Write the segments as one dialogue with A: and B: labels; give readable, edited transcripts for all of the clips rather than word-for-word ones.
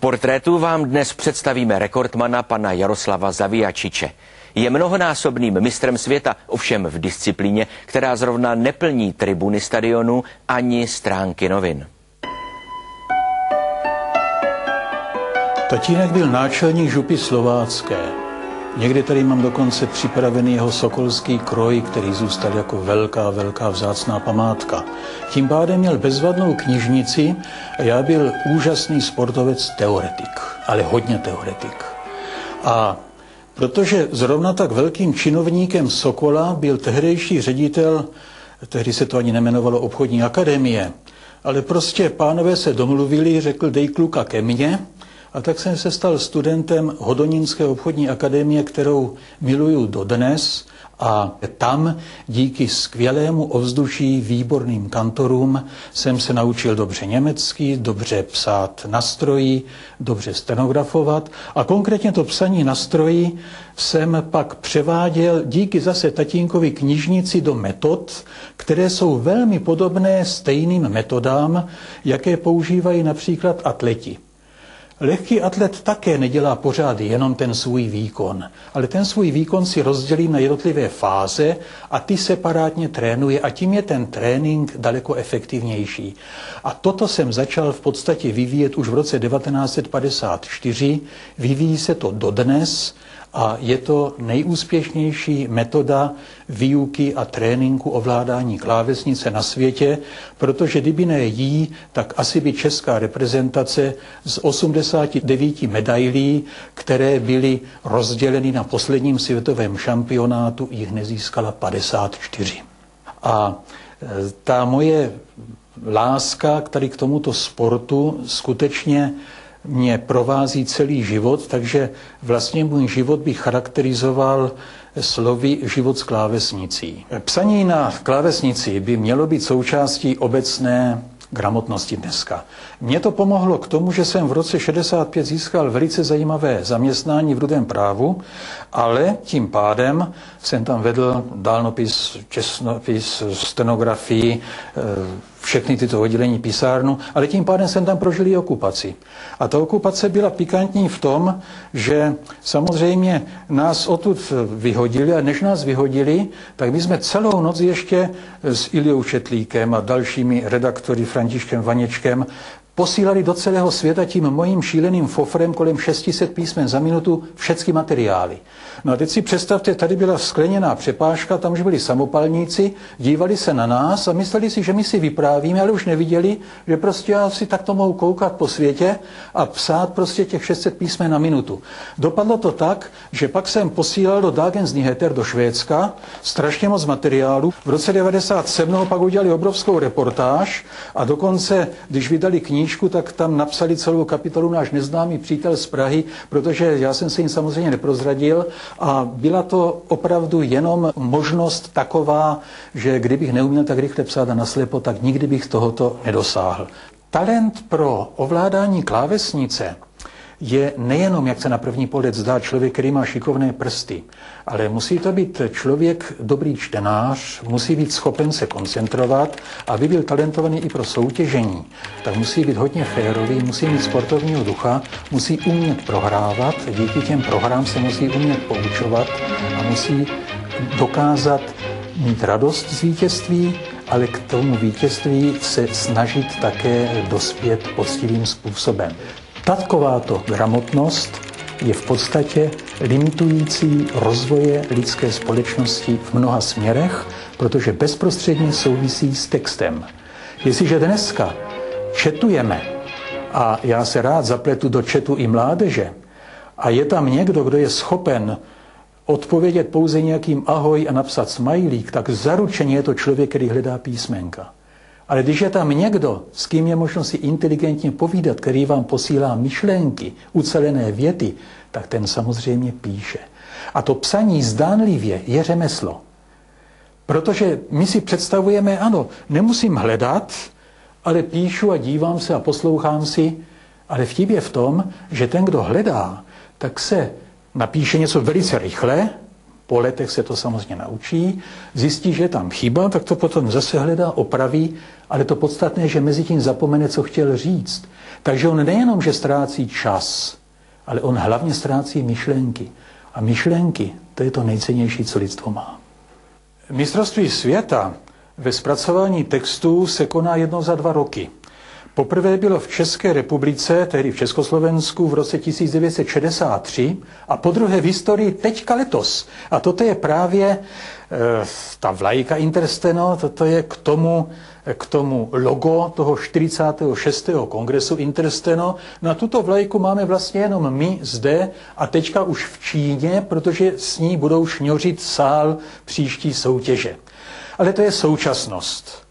A: portrétu vám dnes představíme rekordmana pana Jaroslava Zavijačiče. Je mnohonásobným mistrem světa, ovšem v disciplíně, která zrovna neplní tribuny stadionu ani stránky novin.
B: Tatínek byl náčelník župy slovácké. Někdy tady mám dokonce připravený jeho sokolský kroj, který zůstal jako velká vzácná památka. Tím pádem měl bezvadnou knižnici a já byl úžasný sportovec teoretik, ale hodně teoretik. A protože zrovna tak velkým činovníkem Sokola byl tehdejší ředitel, tehdy se to ani nemenovalo obchodní akademie, ale prostě pánové se domluvili, řekl dej kluka ke mně, a tak jsem se stal studentem Hodonínské obchodní akademie, kterou miluju dodnes, a tam díky skvělému ovzduší, výborným kantorům jsem se naučil dobře německy, dobře psát na stroji, dobře stenografovat a konkrétně to psaní na stroji jsem pak převáděl díky zase tatínkovi knižnici do metod, které jsou velmi podobné stejným metodám, jaké používají například atleti. Lehký atlet také nedělá pořád jenom ten svůj výkon, ale ten svůj výkon si rozdělí na jednotlivé fáze a ty separátně trénuje a tím je ten trénink daleko efektivnější. A toto jsem začal v podstatě vyvíjet už v roce 1954, vyvíjí se to dodnes a je to nejúspěšnější metoda výuky a tréninku ovládání klávesnice na světě, protože kdyby ne jí, tak asi by česká reprezentace z 89 medailí, které byly rozděleny na posledním světovém šampionátu, jich nezískala 54. A ta moje láska tady k tomuto sportu skutečně mě provází celý život, takže vlastně můj život bych charakterizoval slovy život s klávesnicí. Psaní na klávesnici by mělo být součástí obecné gramotnosti dneska. Mně to pomohlo k tomu, že jsem v roce 65 získal velice zajímavé zaměstnání v Rudém právu, ale tím pádem jsem tam vedl dálnopis, časopis, stenografii, všechny tyto oddělení pisárnu, ale tím pádem jsem tam prožil i okupaci. A ta okupace byla pikantní v tom, že samozřejmě nás odtud vyhodili a než nás vyhodili, tak my jsme celou noc ještě s Iliou Četlíkem a dalšími redaktory Františkem Vaněčkem posílali do celého světa tím mojím šíleným fofrem kolem 600 písmen za minutu všechny materiály. No a teď si představte, tady byla skleněná přepážka, tam už byli samopalníci, dívali se na nás a mysleli si, že my si vyprávíme, ale už neviděli, že prostě já si takto mohu koukat po světě a psát prostě těch 600 písmen na minutu. Dopadlo to tak, že pak jsem posílal do Dagens Nyheter do Švédska strašně moc materiálu. V roce 1997 pak udělali obrovskou reportáž a dokonce, když vydali knížku, tak tam napsali celou kapitolu Náš neznámý přítel z Prahy, protože já jsem se jim samozřejmě neprozradil a byla to opravdu jenom možnost taková, že kdybych neuměl tak rychle psát a naslepo, tak nikdy bych tohoto nedosáhl. Talent pro ovládání klávesnice je nejenom, jak se na první pohled zdá, člověk, který má šikovné prsty, ale musí to být člověk dobrý čtenář, musí být schopen se koncentrovat, aby byl talentovaný i pro soutěžení. Tak musí být hodně férový, musí mít sportovního ducha, musí umět prohrávat, díky těm prohrám se musí umět poučovat a musí dokázat mít radost z vítězství, ale k tomu vítězství se snažit také dospět poctivým způsobem. Takováto gramotnost je v podstatě limitující rozvoje lidské společnosti v mnoha směrech, protože bezprostředně souvisí s textem. Jestliže dneska četujeme, a já se rád zapletu do četu i mládeže, a je tam někdo, kdo je schopen odpovědět pouze nějakým ahoj a napsat smajlík, tak zaručeně je to člověk, který hledá písmenka. Ale když je tam někdo, s kým je možno si inteligentně povídat, který vám posílá myšlenky, ucelené věty, tak ten samozřejmě píše. A to psaní zdánlivě je řemeslo. Protože my si představujeme, ano, nemusím hledat, ale píšu a dívám se a poslouchám si, ale vtip je v tom, že ten, kdo hledá, tak se napíše něco velice rychle, Po letech se to samozřejmě naučí, zjistí, že je tam chyba, tak to potom zase hledá, opraví, ale to podstatné je, že mezi tím zapomene, co chtěl říct. Takže on nejenom, že ztrácí čas, ale on hlavně ztrácí myšlenky. A myšlenky, to je to nejcennější, co lidstvo má. Mistrovství světa ve zpracování textů se koná jednou za 2 roky. Poprvé bylo v České republice, tedy v Československu, v roce 1963 a podruhé v historii teďka letos. A toto je právě ta vlajka Intersteno, toto je k tomu logo toho 46. kongresu Intersteno. Na tuto vlajku máme vlastně jenom my zde a teďka už v Číně, protože s ní budou šňořit sál příští soutěže. Ale to je současnost.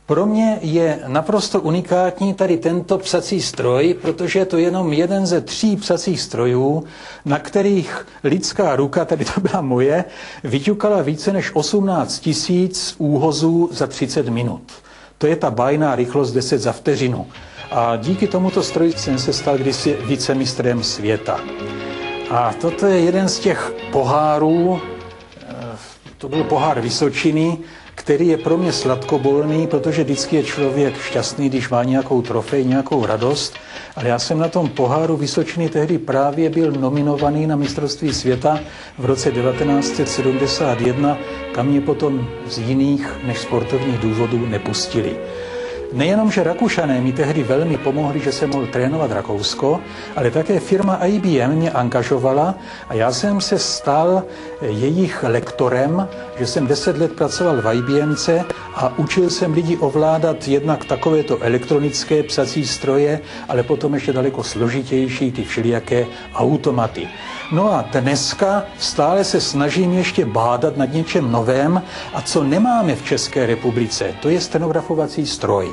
B: Pro mě je naprosto unikátní tady tento psací stroj, protože je to jenom jeden ze 3 psacích strojů, na kterých lidská ruka, tady to byla moje, vyťukala více než 18 000 úhozů za 30 minut. To je ta bájná rychlost 10 za vteřinu. A díky tomuto stroji jsem se stal kdysi vicemistrem světa. A toto je jeden z těch pohárů, to byl pohár Vysočiny, který je pro mě sladkobolný, protože vždycky je člověk šťastný, když má nějakou trofej, nějakou radost. Ale já jsem na tom poháru Vysočiny tehdy právě byl nominovaný na mistrovství světa v roce 1971, kam mě potom z jiných než sportovních důvodů nepustili. Nejenom, že Rakušané mi tehdy velmi pomohli, že jsem mohl trénovat Rakousko, ale také firma IBM mě angažovala a já jsem se stal jejich lektorem, že jsem 10 let pracoval v IBMce a učil jsem lidi ovládat jednak takovéto elektronické psací stroje, ale potom ještě daleko složitější ty všelijaké automaty. No a dneska stále se snažím ještě bádat nad něčem novém a co nemáme v České republice, to je stenografovací stroj.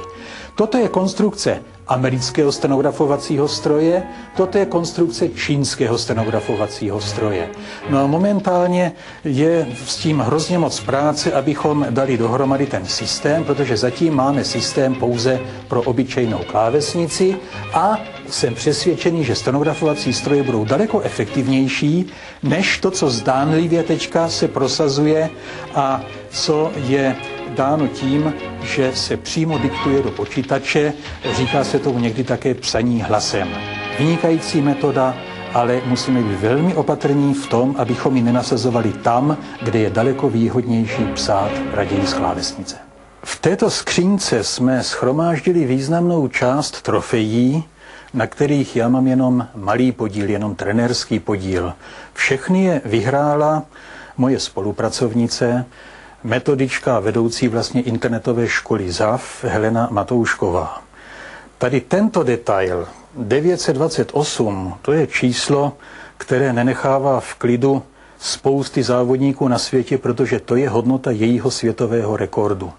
B: Toto je konstrukce amerického stenografovacího stroje, toto je konstrukce čínského stenografovacího stroje. No a momentálně je s tím hrozně moc práce, abychom dali dohromady ten systém, protože zatím máme systém pouze pro obyčejnou klávesnici a jsem přesvědčený, že stenografovací stroje budou daleko efektivnější, než to, co zdánlivě teďka se prosazuje a co je dáno tím, že se přímo diktuje do počítače, říká se tomu někdy také psaní hlasem. Vynikající metoda, ale musíme být velmi opatrní v tom, abychom ji nenasazovali tam, kde je daleko výhodnější psát raději z klávesnice. V této skřínce jsme shromáždili významnou část trofejí, na kterých já mám jenom malý podíl, jenom trenérský podíl. Všechny je vyhrála moje spolupracovnice, metodička a vedoucí vlastně internetové školy ZAV Helena Matoušková. Tady tento detail 928, to je číslo, které nenechává v klidu spousty závodníků na světě, protože to je hodnota jejího světového rekordu.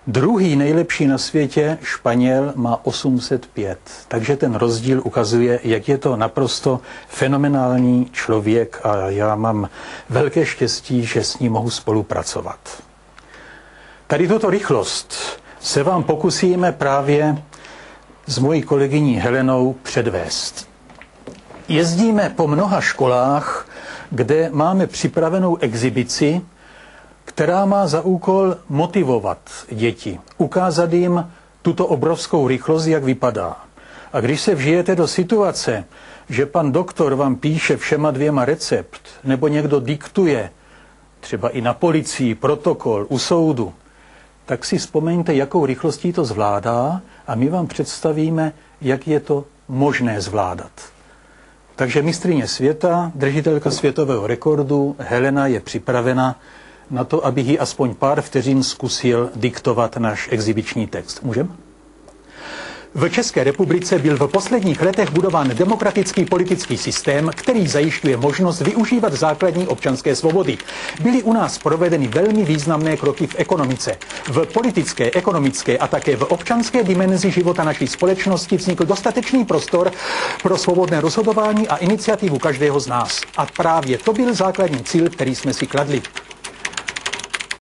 B: Druhý nejlepší na světě, Španěl, má 805. Takže ten rozdíl ukazuje, jak je to naprosto fenomenální člověk a já mám velké štěstí, že s ním mohu spolupracovat. Tady tuto rychlost se vám pokusíme právě s mojí kolegyní Helenou předvést. Jezdíme po mnoha školách, kde máme připravenou exibici, která má za úkol motivovat děti, ukázat jim tuto obrovskou rychlost, jak vypadá. A když se vžijete do situace, že pan doktor vám píše všema 2 recept, nebo někdo diktuje, třeba i na policii, protokol, u soudu, tak si vzpomeňte, jakou rychlostí to zvládá a my vám představíme, jak je to možné zvládat. Takže mistryně světa, držitelka světového rekordu, Helena je připravena na to, abych ji aspoň pár vteřin zkusil diktovat náš exibiční text. Můžeme? V České republice byl v posledních letech budován demokratický politický systém, který zajišťuje možnost využívat základní občanské svobody. Byly u nás provedeny velmi významné kroky v ekonomice. V politické, ekonomické a také v občanské dimenzi života naší společnosti vznikl dostatečný prostor pro svobodné rozhodování a iniciativu každého z nás. A právě to byl základní cíl, který jsme si kladli.